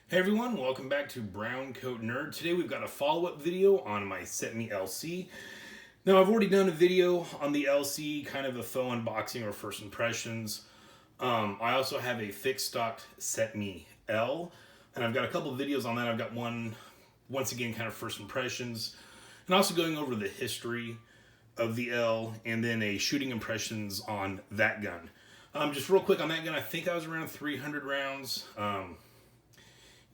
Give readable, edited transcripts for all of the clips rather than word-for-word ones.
Hey everyone, welcome back to BrowncoatNerd. Today we've got a follow-up video on my CETME LC. Now I've already done a video on the LC, kind of a faux unboxing or first impressions. I also have a fixed stock CETME L, and I've got a couple of videos on that. I've got one, once again, kind of first impressions, and also going over the history of the L, and then a shooting impressions on that gun. Just real quick on that gun, I think I was around 300 rounds.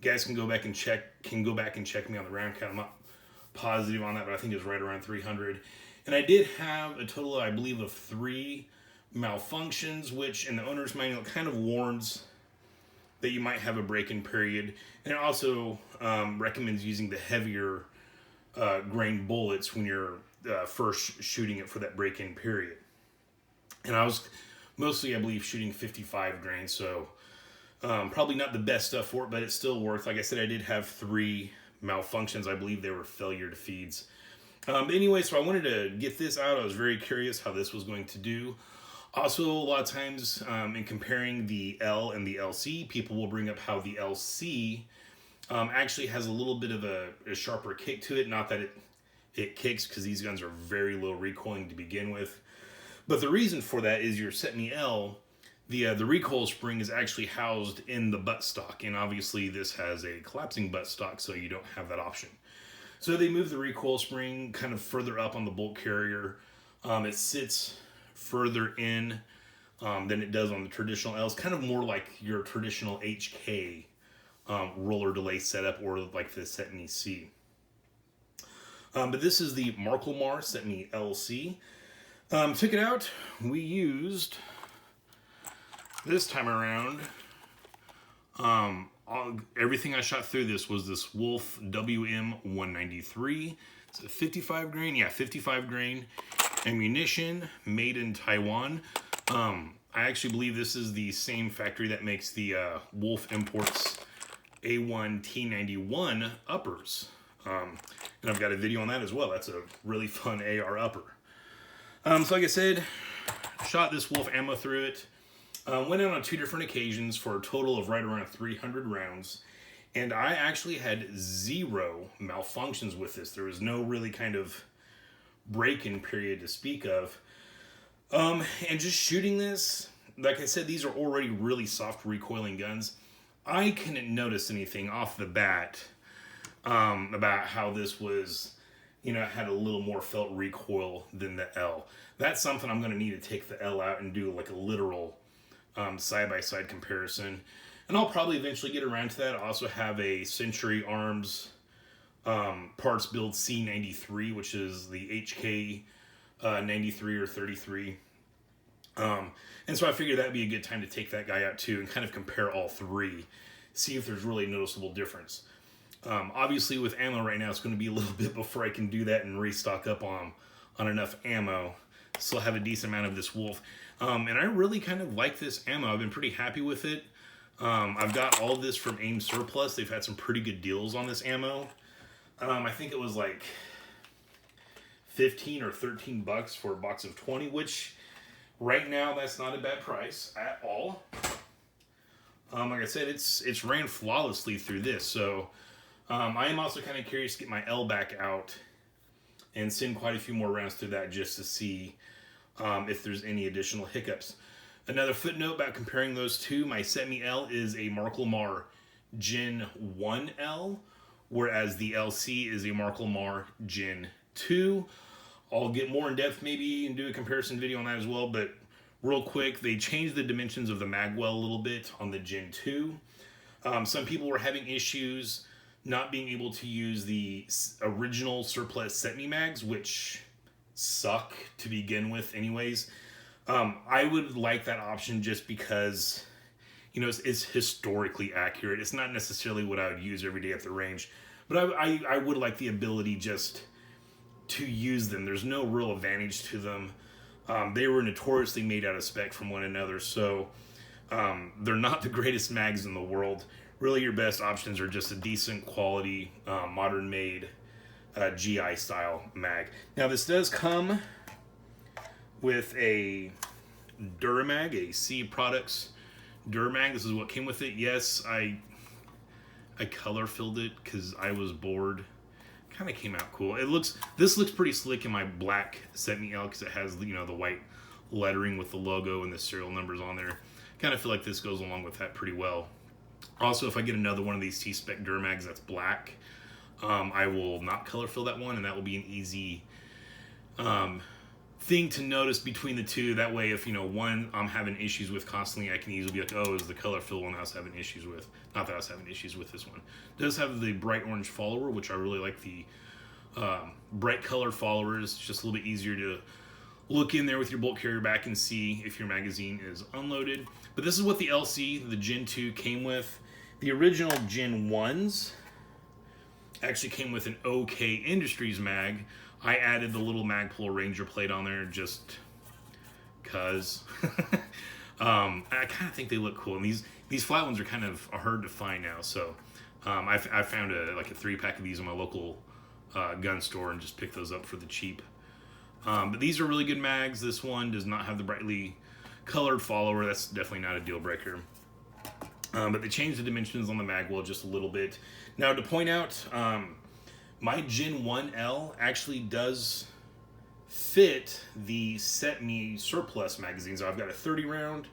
You guys can go back and check me on the round count. I'm not positive on that, but I think it was right around 300. And I did have a total, I believe, of 3 malfunctions, which in the owner's manual kind of warns that you might have a break-in period. And it also recommends using the heavier grain bullets when you're first shooting it for that break-in period. And I was mostly, I believe, shooting 55 grain, so probably not the best stuff for it, but it's still worth. Like I said, I did have 3 malfunctions. I believe they were failure to feeds. Anyway, so I wanted to get this out. I was very curious how this was going to do. Also, a lot of times in comparing the L and the LC, people will bring up how the LC actually has a little bit of a sharper kick to it. Not that it kicks, because these guns are very low recoiling to begin with. But the reason for that is your CETME L, the recoil spring is actually housed in the buttstock, and obviously this has a collapsing buttstock, so you don't have that option. So they move the recoil spring kind of further up on the bolt carrier. It sits further in than it does on the traditional L. It's kind of more like your traditional HK roller delay setup, or like the CETME C. But this is the Marcolmar CETME LC. Took it out. We used, this time around, everything I shot through this was this Wolf WM193. It's a 55 grain, 55 grain ammunition, made in Taiwan. I actually believe this is the same factory that makes the Wolf Imports A1T91 uppers. And I've got a video on that as well. That's a really fun AR upper. So like I said, shot this Wolf ammo through it. Went out on 2 different occasions for a total of right around 300 rounds. And I actually had 0 malfunctions with this. There was no really kind of break-in period to speak of. And just shooting this, like I said, these are already really soft recoiling guns. I couldn't notice anything off the bat about how this was, had a little more felt recoil than the L. That's something I'm going to need to take the L out and do like a literal side-by-side comparison. And I'll probably eventually get around to that. I also have a Century Arms parts build C93, which is the HK 93 or 33. And so I figured that'd be a good time to take that guy out too and kind of compare all 3, see if there's really a noticeable difference. Obviously with ammo right now, it's going to be a little bit before I can do that and restock up on enough ammo. Still have a decent amount of this Wolf. And I really kind of like this ammo. I've been pretty happy with it. I've got all this from AIM Surplus. They've had some pretty good deals on this ammo. I think it was like 15 or 13 bucks for a box of 20, which right now that's not a bad price at all. Like I said, it's ran flawlessly through this. So I am also kind of curious to get my L back out and send quite a few more rounds through that just to see if there's any additional hiccups. Another footnote about comparing those two, my CETME L is a Marcolmar Gen 1L, whereas the LC is a Marcolmar Gen 2. I'll get more in depth maybe and do a comparison video on that as well, but real quick, they changed the dimensions of the magwell a little bit on the Gen 2. Some people were having issues not being able to use the original surplus CETME mags, which suck to begin with anyways. I would like that option just because, it's historically accurate. It's not necessarily what I would use every day at the range, but I would like the ability just to use them. There's no real advantage to them. They were notoriously made out of spec from one another, so they're not the greatest mags in the world. Really, your best options are just a decent quality, modern-made GI style mag. Now this does come with a Duramag, a C Products Duramag. This is what came with it. Yes, I I color filled it because I was bored. Kind of came out cool. This looks pretty slick in my black CETME L because it has, you know, the white lettering with the logo and the serial numbers on there. Kind of feel like this goes along with that pretty well. Also, if I get another one of these T-Spec Duramags that's black, I will not color fill that one, and that will be an easy thing to notice between the two. That way, if, you know, one I'm having issues with constantly, I can easily be like, oh, it's the color fill one I was having issues with. Not that I was having issues with this one. It does have the bright orange follower, which I really like. The bright color followers. It's just a little bit easier to look in there with your bolt carrier back and see if your magazine is unloaded. But this is what the LC, the Gen 2, came with. The original Gen 1s actually came with an OK Industries mag. I added the little Magpul Ranger plate on there just cause. I kind of think they look cool, and these flat ones are kind of hard to find now. So I found like a 3-pack of these in my local gun store and just picked those up for the cheap. But these are really good mags. This one does not have the brightly colored follower. That's definitely not a deal breaker. But they changed the dimensions on the mag well just a little bit. Now, to point out, my Gen 1L actually does fit the CETME surplus magazines. So I've got a 30 round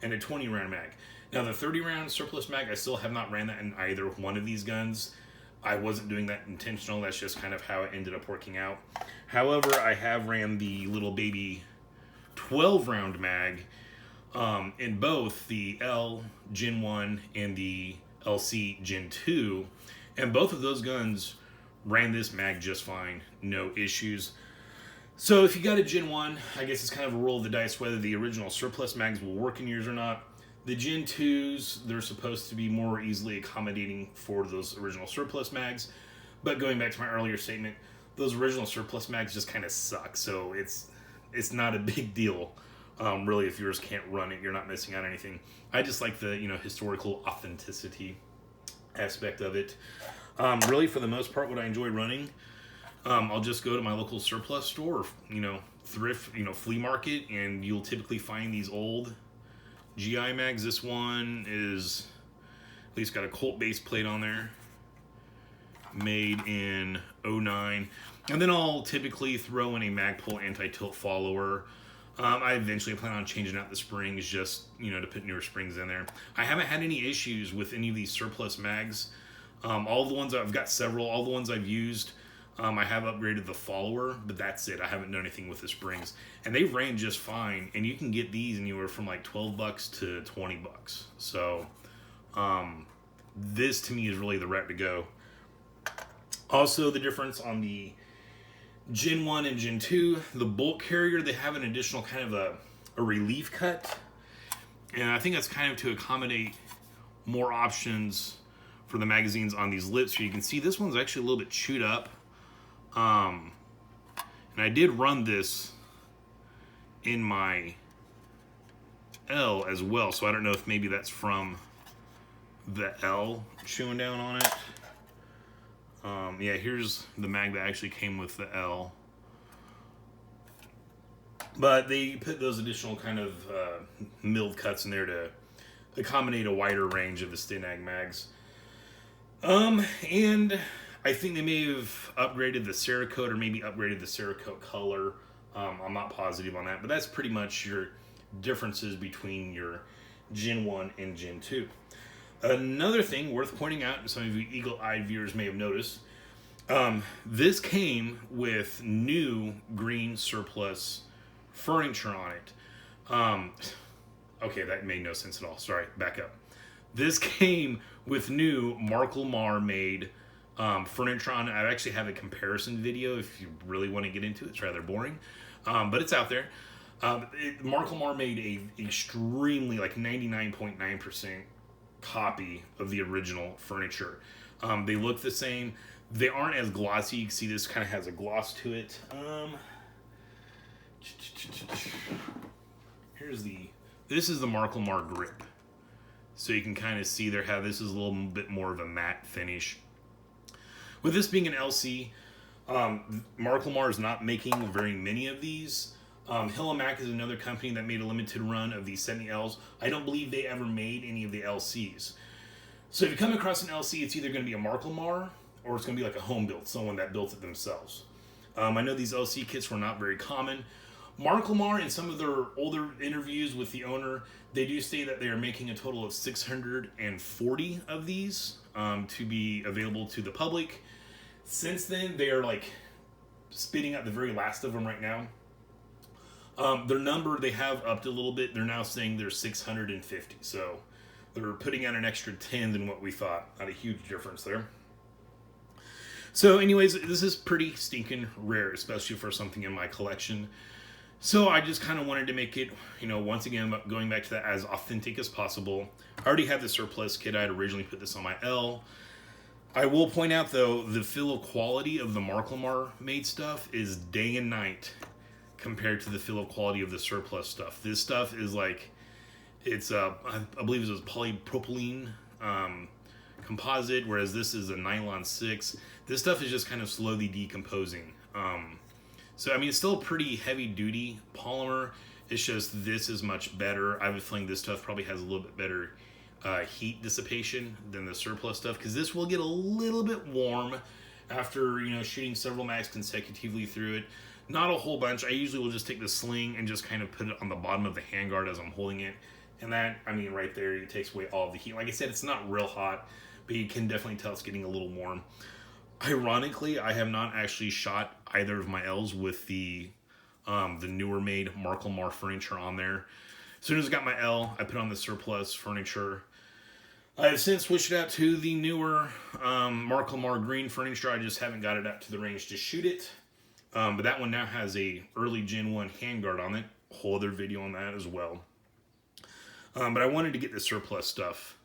and a 20 round mag. Now, the 30 round surplus mag, I still have not ran that in either one of these guns. I wasn't doing that intentional. That's just kind of how it ended up working out. However, I have ran the little baby 12 round mag in both the L Gen 1 and the LC Gen 2. And both of those guns ran this mag just fine. No issues. So if you got a Gen 1, I guess it's kind of a roll of the dice whether the original surplus mags will work in yours or not. The Gen 2s, they're supposed to be more easily accommodating for those original surplus mags. But going back to my earlier statement, those original surplus mags just kind of suck. So it's not a big deal. Really, if yours can't run it, you're not missing out on anything. I just like the, you know, historical authenticity aspect of it. Really, for the most part, what I enjoy running, I'll just go to my local surplus store or, you know, thrift, you know, flea market, and you'll typically find these old GI mags. This one is at least got a Colt base plate on there, made in 09. And then I'll typically throw in a Magpul anti-tilt follower. I eventually plan on changing out the springs just, you know, to put newer springs in there. I haven't had any issues with any of these surplus mags. All the ones I've got several, all the ones I've used, I have upgraded the follower, but that's it. I haven't done anything with the springs, and they ran just fine. And you can get these anywhere from like $12 to $20. So, this to me is really the route to go. Also, the difference on the Gen 1 and Gen 2, the bolt carrier, they have an additional kind of a relief cut. And I think that's kind of to accommodate more options for the magazines on these lips. So you can see this one's actually a little bit chewed up. And I did run this in my L as well. So I don't know if maybe that's from the L chewing down on it. Yeah, here's the mag that actually came with the L. But they put those additional kind of milled cuts in there to accommodate a wider range of the Stenag mags. And I think they may have upgraded the Cerakote or maybe upgraded the Cerakote color. I'm not positive on that, but that's pretty much your differences between your Gen 1 and Gen 2. Another thing worth pointing out, and some of you eagle-eyed viewers may have noticed, this came with new green surplus furniture on it. Okay, that made no sense at all. Sorry, back up. This came with new Marcolmar made furniture on it. I actually have a comparison video if you really want to get into it. It's rather boring, but it's out there. Marcolmar made a extremely, like 99.9% copy of the original furniture. They look the same. They aren't as glossy. You can see this kind of has a gloss to it. This is the Marcolmar grip. So you can kind of see there how this is a little bit more of a matte finish. With this being an LC, Marcolmar is not making very many of these. Hillamac is another company that made a limited run of these CETME Ls. I don't believe they ever made any of the LCs. So if you come across an LC, it's either going to be a Marcolmar or it's going to be like a home build, someone that built it themselves. I know these LC kits were not very common. Marcolmar, in some of their older interviews with the owner, they do say that they are making a total of 640 of these to be available to the public. Since then, they are like spitting out the very last of them right now. Their number they have upped a little bit. They're now saying there's 650. So they're putting out an extra 10 than what we thought. Not a huge difference there. So anyways, this is pretty stinking rare, especially for something in my collection. So I just kind of wanted to make it, once again, going back to that, as authentic as possible. I already had the surplus kit. I had originally put this on my L. I will point out, though, the feel of quality of the Marcolmar made stuff is day and night compared to the feel of quality of the surplus stuff. This stuff is like, it's, I believe it was polypropylene composite, whereas this is a nylon 6. This stuff is just kind of slowly decomposing. So, I mean, it's still a pretty heavy-duty polymer. It's just this is much better. I have a feeling this stuff probably has a little bit better heat dissipation than the surplus stuff, because this will get a little bit warm after, shooting several mags consecutively through it. Not a whole bunch. I usually will just take the sling and just kind of put it on the bottom of the handguard as I'm holding it. And that, I mean, right there, it takes away all of the heat. Like I said, it's not real hot, but you can definitely tell it's getting a little warm. Ironically, I have not actually shot either of my L's with the newer made Marcolmar furniture on there. As soon as I got my L, I put on the surplus furniture. I have since switched it out to the newer Marcolmar green furniture. I just haven't got it out to the range to shoot it. But that one now has a early Gen 1 handguard on it. A whole other video on that as well. But I wanted to get the surplus stuff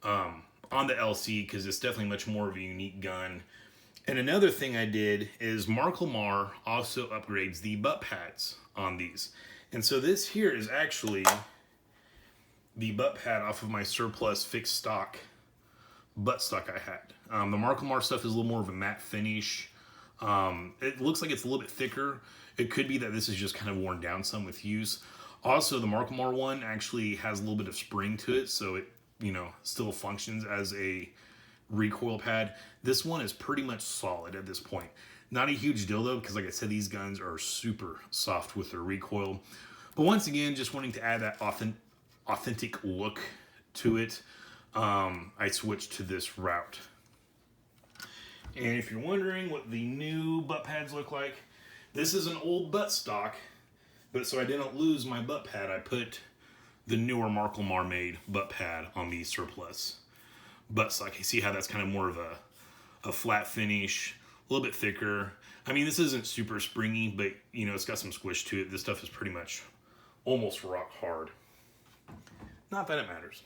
on the LC because it's definitely much more of a unique gun. And another thing I did is Marcolmar also upgrades the butt pads on these. And so this here is actually the butt pad off of my surplus fixed stock butt stock I had. The Marcolmar stuff is a little more of a matte finish. It looks like it's a little bit thicker. It could be that this is just kind of worn down some with use. Also, the Marcolmar one actually has a little bit of spring to it, so it still functions as a recoil pad. This one is pretty much solid at this point. Not a huge deal though, because like I said, these guns are super soft with their recoil. But once again, just wanting to add that authentic look to it, I switched to this route. And if you're wondering what the new butt pads look like, this is an old butt stock, but so I didn't lose my butt pad, I put the newer Marcolmar made butt pad on the surplus butt stock. You see how that's kind of more of a flat finish, a little bit thicker. I mean, this isn't super springy, but it's got some squish to it. This stuff is pretty much almost rock hard. Not that it matters.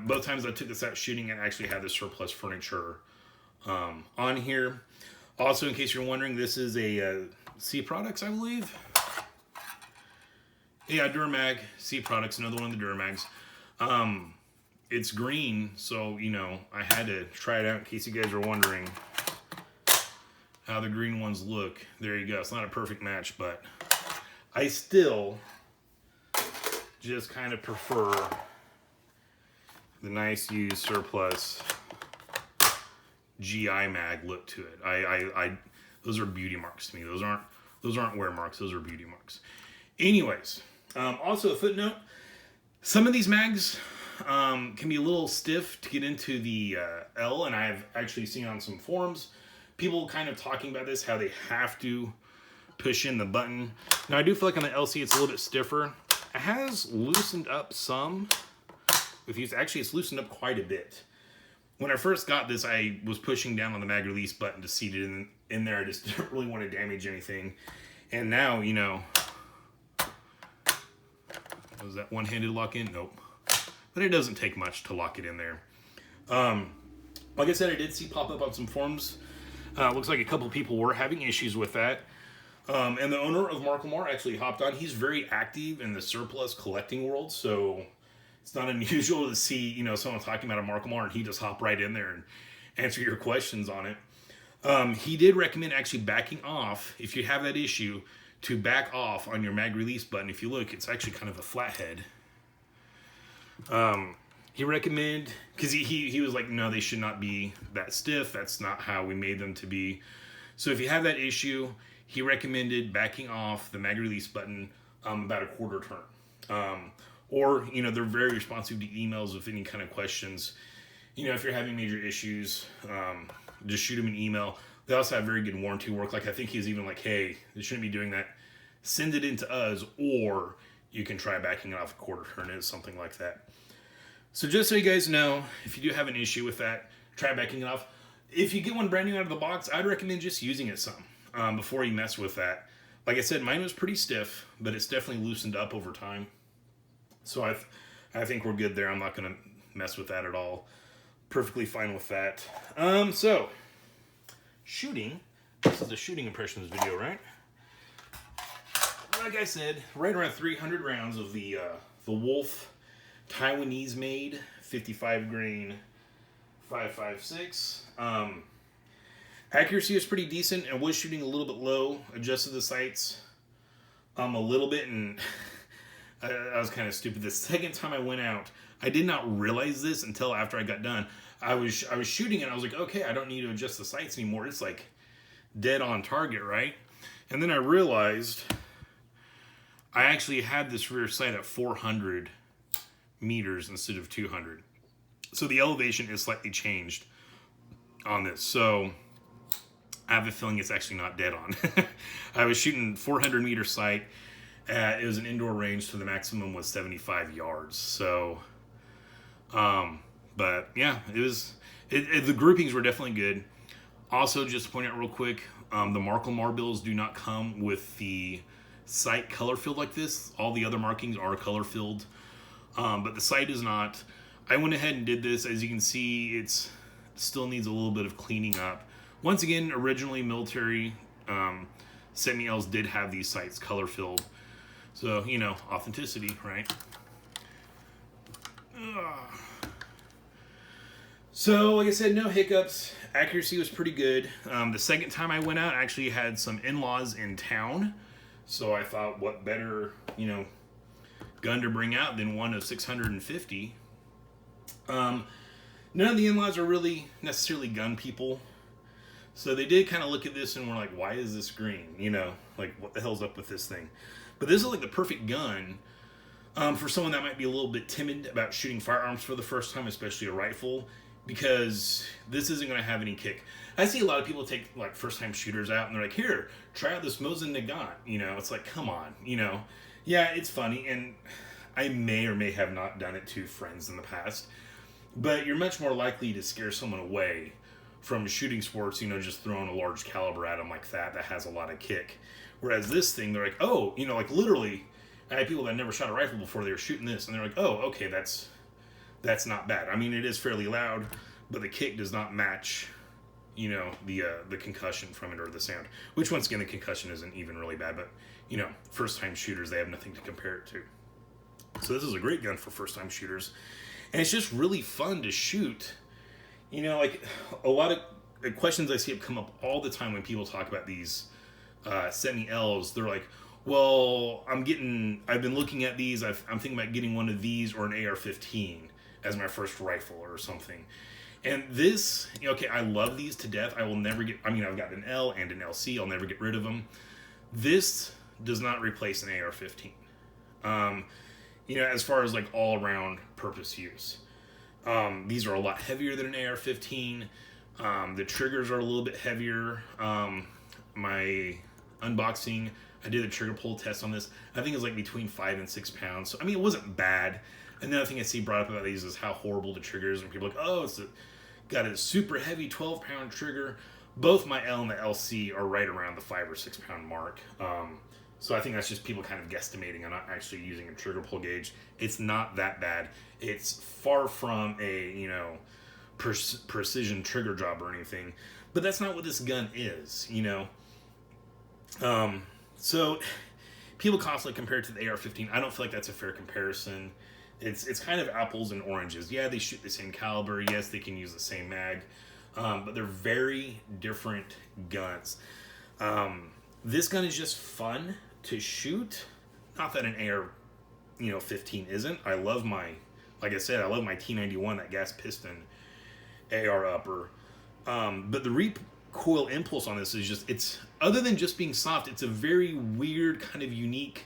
Both times I took this out shooting, I actually had the surplus furniture on here. Also, in case you're wondering, this is a C Products, I believe. Yeah, Durmag, C Products, another one of the Durmags. It's green, so, I had to try it out in case you guys are wondering how the green ones look. There you go. It's not a perfect match, but I still just kind of prefer the nice used surplus GI mag look to it. Those are beauty marks to me. Those aren't wear marks. Those are beauty marks. Anyways, also a footnote: some of these mags can be a little stiff to get into the L, and I've actually seen on some forums people kind of talking about this, how they have to push in the button. Now I do feel like on the LC it's a little bit stiffer. It has loosened up some with use. Actually, it's loosened up quite a bit. When I first got this, I was pushing down on the mag release button to seat it in there. I just didn't really want to damage anything. And now, was that one-handed lock in? Nope. But it doesn't take much to lock it in there. Like I said, I did see pop up on some forums. Looks like a couple of people were having issues with that. And the owner of Marcolmar actually hopped on. He's very active in the surplus collecting world, so it's not unusual to see, someone talking about a Marcolmar and he just hop right in there and answer your questions on it. He did recommend actually backing off, if you have that issue, to back off on your mag release button. If you look, it's actually kind of a flathead. He recommended, because he was like, no, they should not be that stiff. That's not how we made them to be. So if you have that issue, he recommended backing off the mag release button about a quarter turn. Or, you know, they're very responsive to emails with any kind of questions. You know, if you're having major issues, just shoot them an email. They also have very good warranty work. Like, I think he's even like, hey, they shouldn't be doing that. Send it in to us, or you can try backing it off a quarter turn. It's something like that. So just so you guys know, if you do have an issue with that, try backing it off. If you get one brand new out of the box, I'd recommend just using it some before you mess with that. Like I said, mine was pretty stiff, but it's definitely loosened up over time. So I think we're good there. I'm not going to mess with that at all. Perfectly fine with that. So, shooting. This is a shooting impressions video, right? Like I said, right around 300 rounds of the Wolf Taiwanese made 55 grain 5.56. Accuracy is pretty decent and was shooting a little bit low. Adjusted the sights a little bit, and I was kind of stupid. The second time I went out, I did not realize this until after I got done. I was shooting and I was like, okay, I don't need to adjust the sights anymore. It's like dead on target, right? And then I realized I actually had this rear sight at 400 meters instead of 200. So the elevation is slightly changed on this. So I have a feeling it's actually not dead on. I was shooting 400 meter sight. It was an indoor range, so the maximum was 75 yards. So, but yeah, the groupings were definitely good. Also, just to point out real quick, the Marcolmar bills do not come with the sight color filled like this. All the other markings are color filled, but the sight is not. I went ahead and did this. As you can see, it still needs a little bit of cleaning up. Once again, originally military CETME Ls did have these sights color filled. So, you know, authenticity, right? So, like I said, no hiccups. Accuracy was pretty good. The second time I went out, I actually had some in-laws in town. So I thought, what better, you know, gun to bring out than one of 650. None of the in-laws are really necessarily gun people. So they did kind of look at this and were like, why is this green? You know, like, what the hell's up with this thing? But this is like the perfect gun for someone that might be a little bit timid about shooting firearms for the first time, especially a rifle, because this isn't going to have any kick. I see a lot of people take like first-time shooters out and they're like, here, try out this Mosin Nagant. You know, it's like, come on, you know. Yeah, it's funny, and I may or may have not done it to friends in the past, but you're much more likely to scare someone away from shooting sports, you know, just throwing a large caliber at them like that has a lot of kick. Whereas this thing, they're like, oh, you know, like literally, I had people that never shot a rifle before, they were shooting this, and they're like, oh, okay, that's not bad. I mean, it is fairly loud, but the kick does not match, you know, the concussion from it or the sound. Which, once again, the concussion isn't even really bad, but, you know, first-time shooters, they have nothing to compare it to. So this is a great gun for first-time shooters. And it's just really fun to shoot. You know, like, a lot of questions I see come up all the time when people talk about these CETME Ls. They're like, well, I've been looking at these, I'm thinking about getting one of these or an AR-15 as my first rifle or something. And this, okay, I love these to death. I will never get, I mean, I've got an L and an LC, I'll never get rid of them. This does not replace an AR-15. You know, as far as like all-around purpose use. These are a lot heavier than an AR-15. The triggers are a little bit heavier. My unboxing, I did a trigger pull test on this. I think it was like between 5 and 6 pounds. So, I mean, it wasn't bad. Another thing I see brought up about these is how horrible the trigger is. And people are like, oh, got a super heavy 12-pound trigger. Both my L and the LC are right around the 5 or 6 pound mark. So I think that's just people kind of guesstimating. I'm not actually using a trigger pull gauge. It's not that bad. It's far from a, you know, precision trigger job or anything. But that's not what this gun is, you know. So people constantly compare it to the AR-15. I don't feel like that's a fair comparison. It's kind of apples and oranges. Yeah, they shoot the same caliber. Yes, they can use the same mag. But they're very different guns. This gun is just fun to shoot. Not that an AR, 15 isn't. I love my Like I said, I love my T91, that gas piston AR upper. But the recoil impulse on this is just, it's, other than just being soft, it's a very weird kind of unique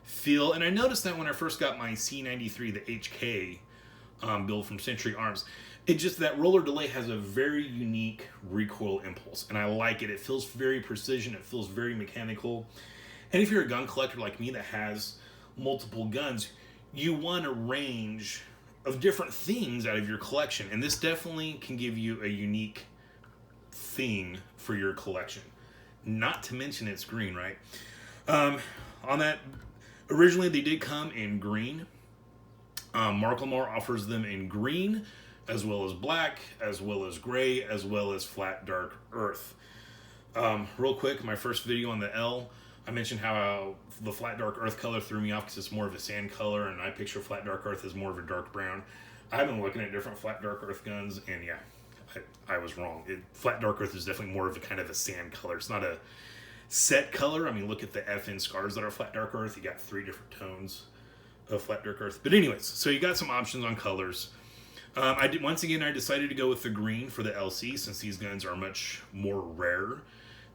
feel. And I noticed that when I first got my C93, the HK build from Century Arms, it just, that roller delay has a very unique recoil impulse, and I like it. It feels very precision, it feels very mechanical. And if you're a gun collector like me that has multiple guns, you want a range of different things out of your collection, and this definitely can give you a unique thing for your collection. Not to mention it's green, right? On that, originally they did come in green. Marcolmar offers them in green, as well as black, as well as gray, as well as flat dark earth. Real quick, my first video on the L, I mentioned how the flat dark earth color threw me off because it's more of a sand color, and I picture flat dark earth as more of a dark brown. I've been looking at different flat dark earth guns, and yeah, I was wrong. Flat dark earth is definitely more of a kind of a sand color. It's not a set color. I mean, look at the FN scars that are flat dark earth. You got 3 different tones of flat dark earth. But anyways, so you got some options on colors. Once again, I decided to go with the green for the LC, since these guns are much more rare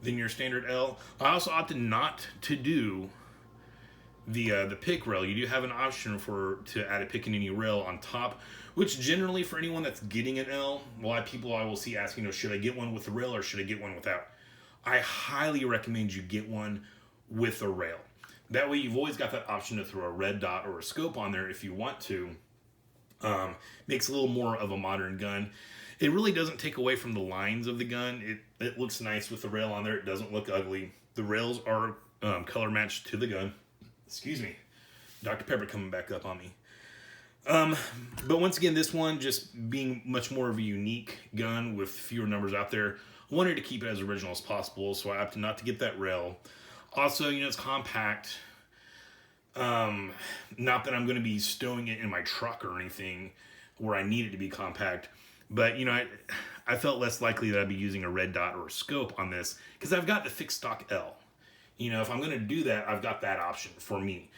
than your standard L. I also opted not to do the pick rail. You do have an option to add a Pickaninny rail on top, which generally for anyone that's getting an L, a lot of people I will see asking, should I get one with a rail or should I get one without? I highly recommend you get one with a rail. That way you've always got that option to throw a red dot or a scope on there if you want to. Makes a little more of a modern gun. It really doesn't take away from the lines of the gun. It looks nice with the rail on there. It doesn't look ugly. The rails are color matched to the gun. Excuse me. Dr. Pepper coming back up on me. But once again, this one just being much more of a unique gun with fewer numbers out there, I wanted to keep it as original as possible, so I opted not to get that rail. Also, it's compact. Not that I'm going to be stowing it in my truck or anything where I need it to be compact, but I felt less likely that I'd be using a red dot or a scope on this because I've got the fixed stock L. If I'm going to do that, I've got that option for me.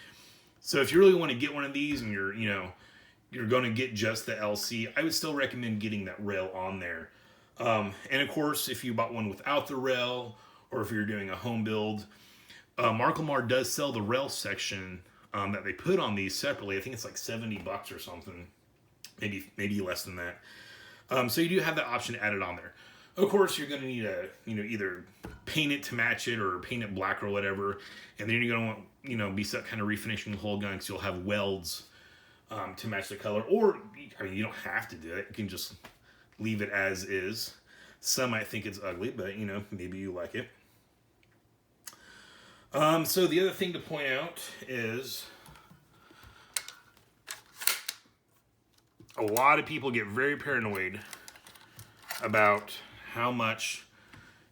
So if you really want to get one of these and you're going to get just the LC, I would still recommend getting that rail on there. And of course, if you bought one without the rail, or if you're doing a home build, Marcolmar does sell the rail section that they put on these separately. I think it's like $70 or something, maybe less than that. So you do have that option added on there. Of course, you're going to need to either paint it to match it or paint it black or whatever, and then you're going to want be kind of refinishing the whole gun because you'll have welds to match the color. Or you don't have to do it. You can just leave it as is. Some might think it's ugly, but maybe you like it. So the other thing to point out is a lot of people get very paranoid about how much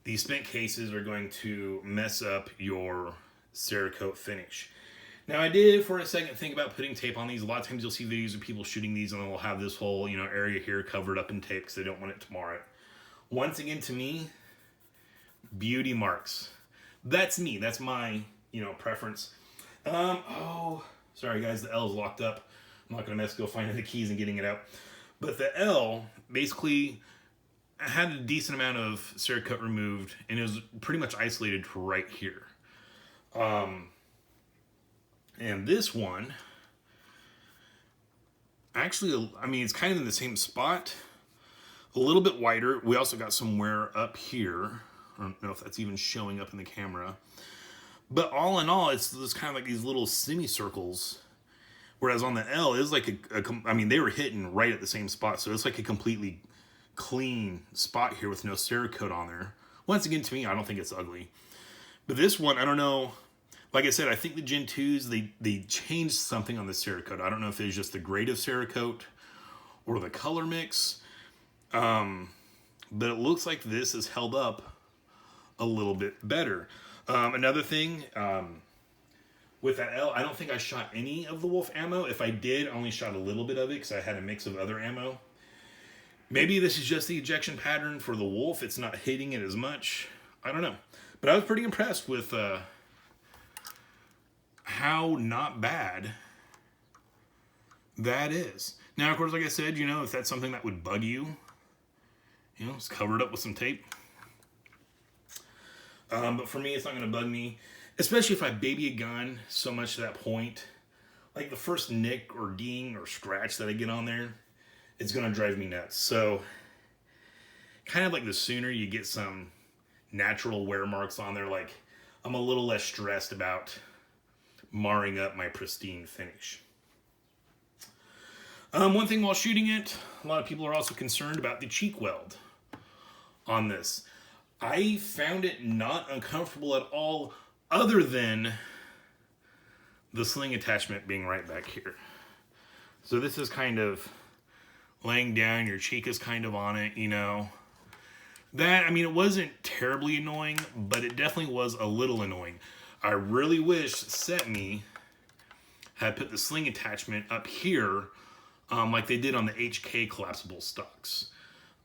these spent cases are going to mess up your Cerakote finish. Now, I did for a second think about putting tape on these. A lot of times you'll see videos of people shooting these and they'll have this whole area here covered up in tape because they don't want it to mar it. Once again, to me, beauty marks. That's me. That's my preference. Oh, sorry guys, the L is locked up. I'm not gonna mess go finding the keys and getting it out. But the L basically had a decent amount of Cerakote removed, and it was pretty much isolated to right here. And this one, actually, it's kind of in the same spot, a little bit wider. We also got some wear up here. I don't know if that's even showing up in the camera. But all in all, it's kind of like these little semicircles. Whereas on the L, it was like they were hitting right at the same spot. So it's like a completely clean spot here with no Cerakote on there. Once again, to me, I don't think it's ugly. But this one, I don't know. Like I said, I think the Gen 2s, they changed something on the Cerakote. I don't know if it was just the grade of Cerakote or the color mix. But it looks like this is held up a little bit better. Another thing, with that L, I don't think I shot any of the Wolf ammo. If I did, I only shot a little bit of it because I had a mix of other ammo. Maybe this is just the ejection pattern for the Wolf. It's not hitting it as much. I don't know. But I was pretty impressed with how not bad that is. Now, of course, like I said, you know, if that's something that would bug you, you know, just cover it up with some tape. But for me, it's not going to bug me, especially if I baby a gun so much to that point. Like the first nick or ding or scratch that I get on there, it's going to drive me nuts. So kind of like the sooner you get some natural wear marks on there, like I'm a little less stressed about marring up my pristine finish. One thing while shooting it, a lot of people are also concerned about the cheek weld on this. I found it not uncomfortable at all, other than the sling attachment being right back here. So this is kind of laying down, your cheek is kind of on it, you know. That, I mean, it wasn't terribly annoying, but it definitely was a little annoying. I really wish CETME had put the sling attachment up here like they did on the HK collapsible stocks.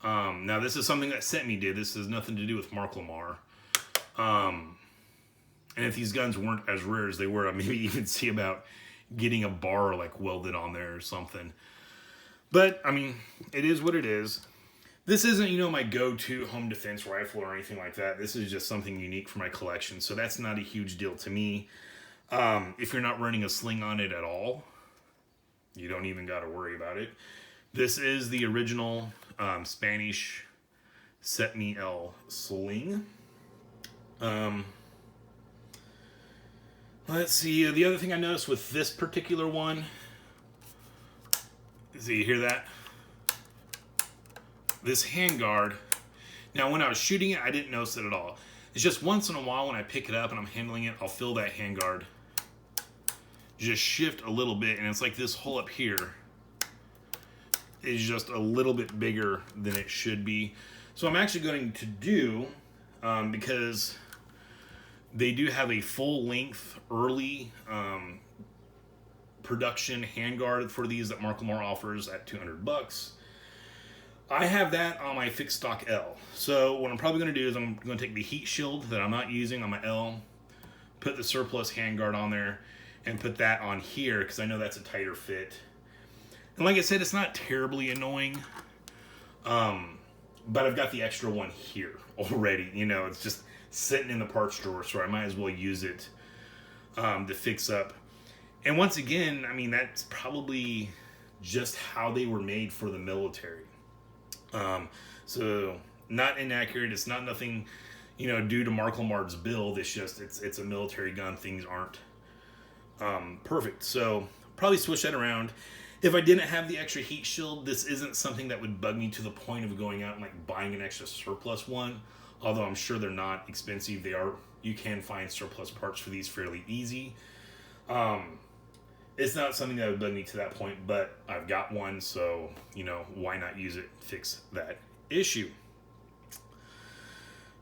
Now, this is something that CETME did. This has nothing to do with Marcolmar. And if these guns weren't as rare as they were, I maybe even see about getting a bar like welded on there or something. But, I mean, it is what it is. This isn't, you know, my go-to home defense rifle or anything like that. This is just something unique for my collection, so that's not a huge deal to me. If you're not running a sling on it at all, you don't even got to worry about it. This is the original Spanish CETME L sling. Let's see, the other thing I noticed with this particular one, see, you hear that? This handguard, now when I was shooting it, I didn't notice it at all. It's just once in a while when I pick it up and I'm handling it, I'll feel that handguard just shift a little bit, and it's like this hole up here is just a little bit bigger than it should be. So I'm actually going to do, because they do have a full length early production handguard for these that Marcolmar offers at $200. I have that on my fixed stock L. So what I'm probably going to do is I'm going to take the heat shield that I'm not using on my L, put the surplus handguard on there, and put that on here because I know that's a tighter fit. And like I said, it's not terribly annoying, but I've got the extra one here already. You know, it's just sitting in the parts drawer, so I might as well use it to fix up. And once again, I mean, that's probably just how they were made for the military. So not inaccurate. It's not nothing, you know, due to Marcolmar's build. It's just, it's a military gun. Things aren't perfect. So probably switch that around. If I didn't have the extra heat shield, this isn't something that would bug me to the point of going out and like buying an extra surplus one. Although I'm sure they're not expensive. They are, you can find surplus parts for these fairly easy. It's not something that would bug me to that point, but I've got one, so, you know, why not use it to fix that issue?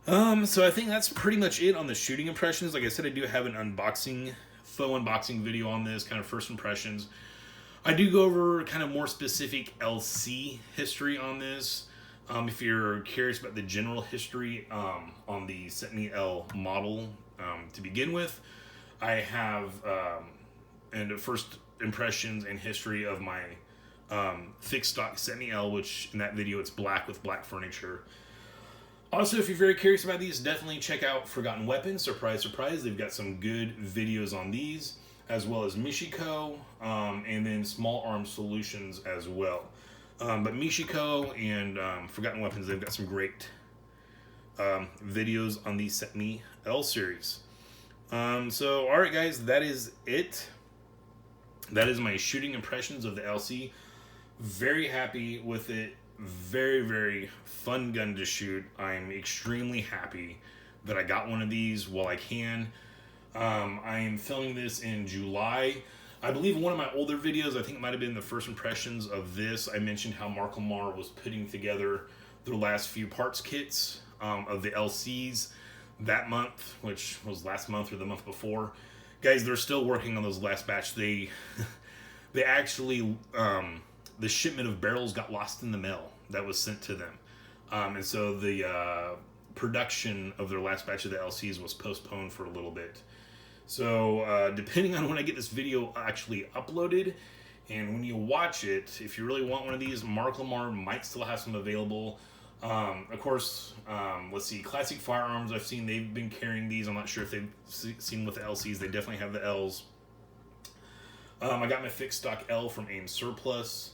So I think that's pretty much it on the shooting impressions. Like I said, I do have an unboxing, faux unboxing video on this, kind of first impressions. I do go over kind of more specific LC history on this. If you're curious about the general history on the CETME L model to begin with, I have and first impressions and history of my fixed stock CETME L, which in that video it's black with black furniture. Also, if you're very curious about these, definitely check out Forgotten Weapons. Surprise, surprise, they've got some good videos on these, as well as Michiko, and then Small Arms Solutions as well. But Michiko and Forgotten Weapons, they've got some great videos on the CETME L series. So, alright guys, that is it. That is my shooting impressions of the LC. Very happy with it. Very, very fun gun to shoot. I'm extremely happy that I got one of these while I can. I am filming this in July. I believe one of my older videos, I think it might have been the first impressions of this, I mentioned how Marcolmar was putting together their last few parts kits of the LCs that month, which was last month or the month before. Guys, they're still working on those last batch. They actually, the shipment of barrels got lost in the mail that was sent to them. And so the production of their last batch of the LCs was postponed for a little bit. So depending on when I get this video actually uploaded, And when you watch it, if you really want one of these, Marcolmar might still have some available. Of course, let's see, Classic Firearms, I've seen they've been carrying these. I'm not sure if they've seen with the LCs. They definitely have the Ls. I got my fixed stock L from AIM Surplus.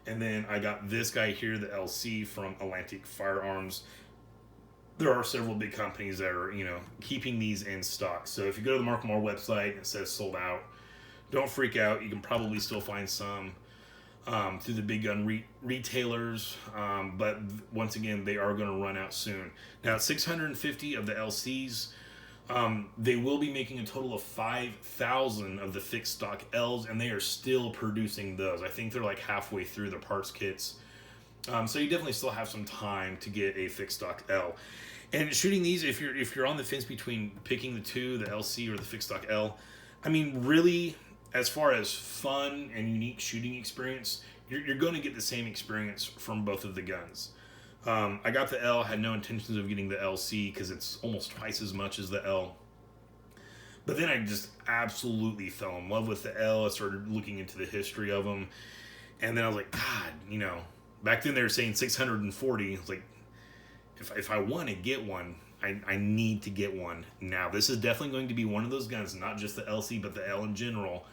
And then I got this guy here, the LC from Atlantic Firearms. There are several big companies that are, keeping these in stock. So if you go to the Marcolmar website and it says sold out, don't freak out. You can probably still find some through the big gun retailers. But once again, they are going to run out soon. Now, 650 of the LCs. They will be making a total of 5,000 of the fixed stock Ls, and they are still producing those. I think they're like halfway through their parts kits. So you definitely still have some time to get a fixed stock L. And shooting these, if you're on the fence between picking the two, the LC or the fixed stock L, I mean, really, as far as fun and unique shooting experience, you're going to get the same experience from both of the guns. I got the L, had no intentions of getting the LC because it's almost twice as much as the L. But then I just absolutely fell in love with the L. I started looking into the history of them. And then I was like, God, back then they were saying 640. It's like, if I want to get one, I need to get one now. This is definitely going to be one of those guns, not just the LC, but the L in general,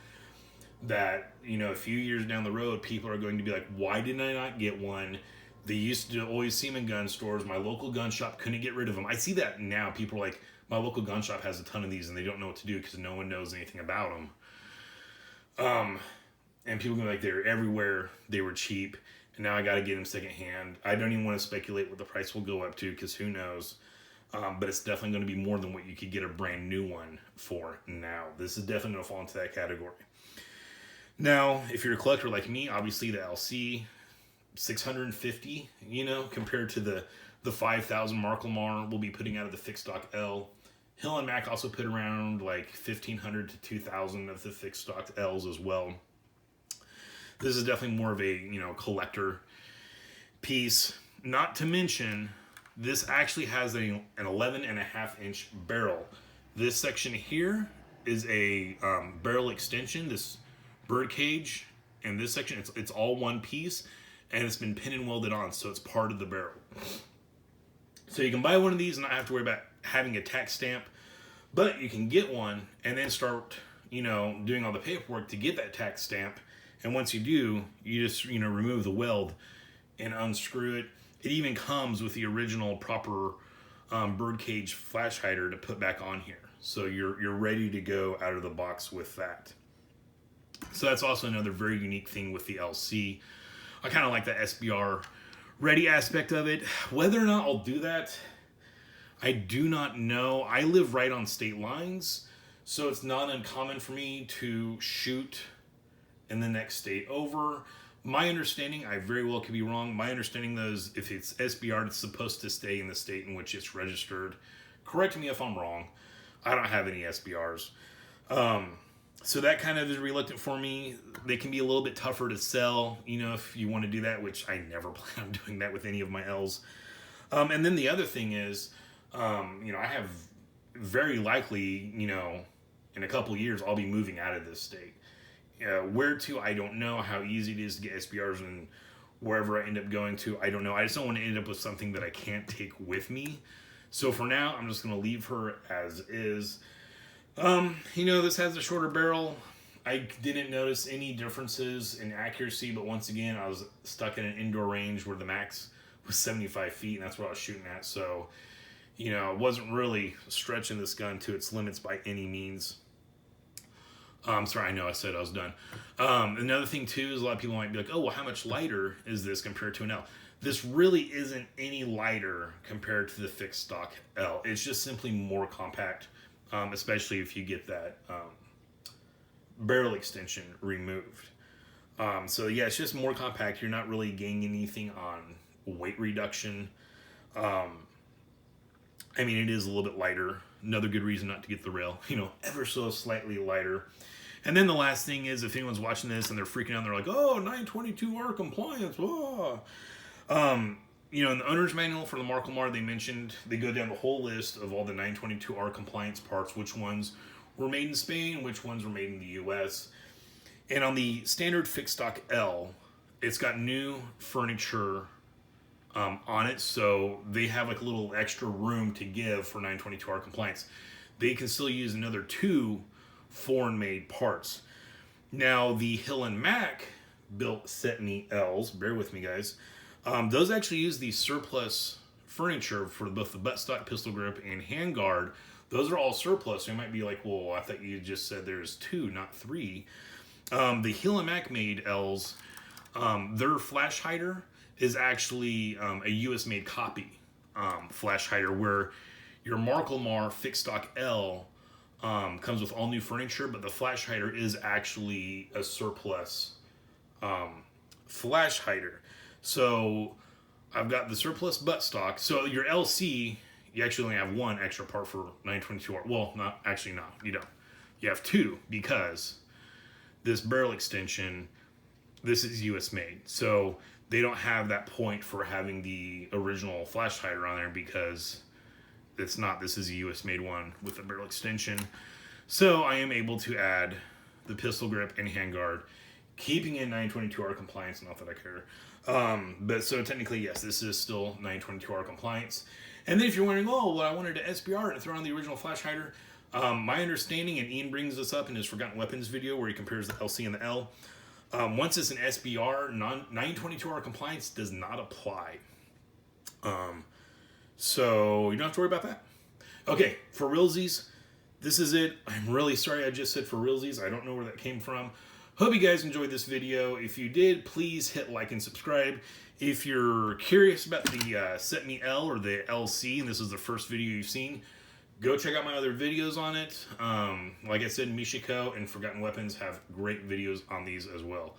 that, a few years down the road, people are going to be like, why didn't I not get one? They used to always see them in gun stores. My local gun shop couldn't get rid of them. I see that now. People are like, my local gun shop has a ton of these and they don't know what to do because no one knows anything about them. And people go like, they're everywhere. They were cheap. And now I got to get them secondhand. I don't even want to speculate what the price will go up to because who knows. But it's definitely going to be more than what you could get a brand new one for now. This is definitely going to fall into that category. Now, if you're a collector like me, obviously the LC, 650, compared to the 5,000 Marcolmar will be putting out of the fixed stock L. Hill and Mac also put around like 1,500 to 2,000 of the fixed stock Ls as well. This is definitely more of a, collector piece. Not to mention, this actually has an 11.5-inch barrel. This section here is a barrel extension, this bird cage, and this section, it's all one piece. And it's been pin and welded on, so it's part of the barrel. So you can buy one of these and not have to worry about having a tax stamp, but you can get one and then start, doing all the paperwork to get that tax stamp. And once you do, you just, remove the weld and unscrew it. It even comes with the original proper birdcage flash hider to put back on here. So you're ready to go out of the box with that. So that's also another very unique thing with the LC. I kind of like the SBR ready aspect of it. Whether or not I'll do that, I do not know. I live right on state lines, so it's not uncommon for me to shoot in the next state over. My understanding, I very well could be wrong. My understanding though is if it's SBR, it's supposed to stay in the state in which it's registered. Correct me if I'm wrong. I don't have any SBRs. So that kind of is reluctant for me. They can be a little bit tougher to sell, if you want to do that, which I never plan on doing that with any of my Ls. And then the other thing is, I have very likely, in a couple years, I'll be moving out of this state. Where to, I don't know. How easy it is to get SBRs and wherever I end up going to, I don't know. I just don't want to end up with something that I can't take with me. So for now, I'm just going to leave her as is. This has a shorter barrel. I didn't notice any differences in accuracy, but once again, I was stuck in an indoor range where the max was 75 feet, and that's what I was shooting at. So, I wasn't really stretching this gun to its limits by any means. Sorry, I know I said I was done. Another thing, too, is a lot of people might be like, oh, well, how much lighter is this compared to an L? This really isn't any lighter compared to the fixed stock L. It's just simply more compact. Especially if you get that barrel extension removed. So yeah, it's just more compact. You're not really gaining anything on weight reduction. It is a little bit lighter. Another good reason not to get the rail, ever so slightly lighter. And then the last thing is, if anyone's watching this and they're freaking out, they're like, oh, 922R compliance, oh. In the owner's manual for the Marcolmar, they go down the whole list of all the 922R compliance parts, which ones were made in Spain, which ones were made in the US. And on the standard fixed stock L, it's got new furniture on it, so they have like a little extra room to give for 922R compliance. They can still use another 2 foreign-made parts. Now, the Hill & Mac built CETME Ls, bear with me guys, those actually use the surplus furniture for both the buttstock, pistol grip, and handguard. Those are all surplus. So you might be like, well, I thought you just said there's 2, not 3. The Hill & Mac made Ls, their flash hider is actually a US made copy flash hider, where your Marcolmar fixed stock L comes with all new furniture, but the flash hider is actually a surplus flash hider. So I've got the surplus buttstock. So your LC, you actually only have 1 extra part for 922R. Well, no, you don't. You have 2, because this barrel extension, this is US made. So they don't have that point for having the original flash hider on there, because it's not. This is a US made one with a barrel extension. So I am able to add the pistol grip and handguard, keeping in 922R compliance, not that I care. But so technically, yes, this is still 922R compliance. And then if you're wondering, oh, well, I wanted to SBR and throw on the original flash hider, my understanding, and Ian brings this up in his Forgotten Weapons video where he compares the LC and the L, once it's an SBR, 922R compliance does not apply. So you don't have to worry about that. Okay, for realsies, this is it. I'm really sorry I just said for realsies. I don't know where that came from. Hope you guys enjoyed this video. If you did, please hit like and subscribe. If you're curious about the CETME L or the LC, and this is the first video you've seen, go check out my other videos on it. Like I said, Michiko and Forgotten Weapons have great videos on these as well.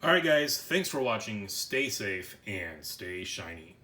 Alright guys, thanks for watching. Stay safe and stay shiny.